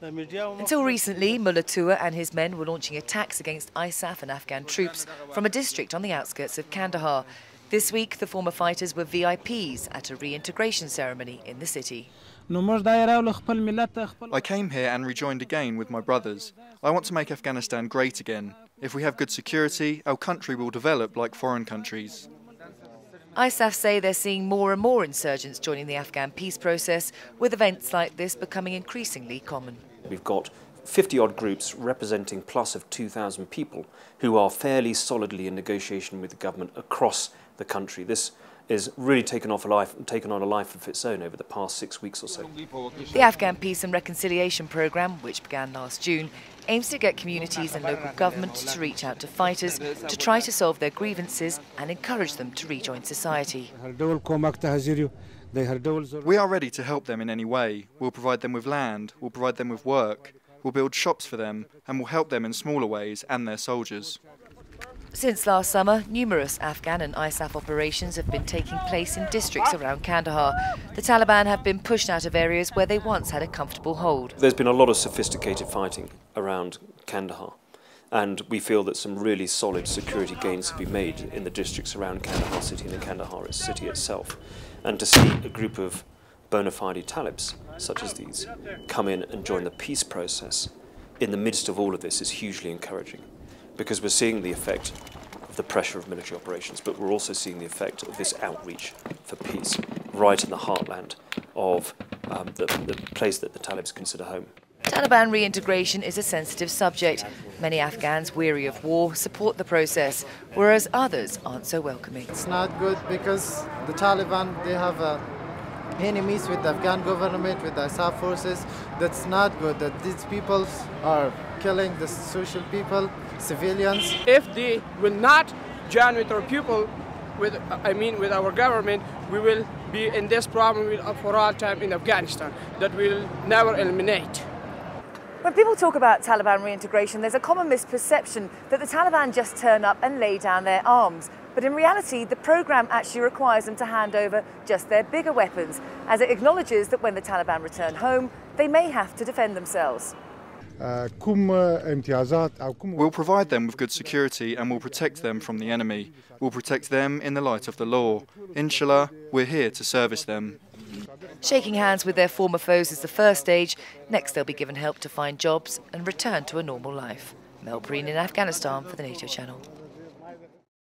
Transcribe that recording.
Until recently, Mullah Tua and his men were launching attacks against ISAF and Afghan troops from a district on the outskirts of Kandahar. This week, the former fighters were VIPs at a reintegration ceremony in the city. I came here and rejoined again with my brothers. I want to make Afghanistan great again. If we have good security, our country will develop like foreign countries. ISAF say they're seeing more and more insurgents joining the Afghan peace process, with events like this becoming increasingly common. We've got 50-odd groups representing plus of 2,000 people who are fairly solidly in negotiation with the government across the country. This is really taken on a life of its own over the past 6 weeks or so. The Afghan Peace and Reconciliation Programme, which began last June, aims to get communities and local government to reach out to fighters to try to solve their grievances and encourage them to rejoin society. We are ready to help them in any way. We'll provide them with land, we'll provide them with work, we'll build shops for them, and we'll help them in smaller ways and their soldiers. Since last summer, numerous Afghan and ISAF operations have been taking place in districts around Kandahar. The Taliban have been pushed out of areas where they once had a comfortable hold. There's been a lot of sophisticated fighting around Kandahar, and we feel that some really solid security gains have been made in the districts around Kandahar city and the Kandahar city itself. And to see a group of bona fide Talibs such as these come in and join the peace process in the midst of all of this is hugely encouraging, because we're seeing the effect of the pressure of military operations, but we're also seeing the effect of this outreach for peace right in the heartland of the place that the Talibs consider home. Taliban reintegration is a sensitive subject. Many Afghans weary of war support the process, whereas others aren't so welcoming. It's not good because the Taliban, they have enemies with the Afghan government, with the ISAF forces. That's not good, that these people are killing the social people, civilians. If they will not join with our people, with our government, we will be in this problem for all time in Afghanistan that will never eliminate. When people talk about Taliban reintegration, there's a common misperception that the Taliban just turn up and lay down their arms. But in reality, the programme actually requires them to hand over just their bigger weapons, as it acknowledges that when the Taliban return home, they may have to defend themselves. We'll provide them with good security and we'll protect them from the enemy. We'll protect them in the light of the law. Inshallah, we're here to service them. Shaking hands with their former foes is the first stage. Next, they'll be given help to find jobs and return to a normal life. Mel Breen in Afghanistan for the NATO Channel.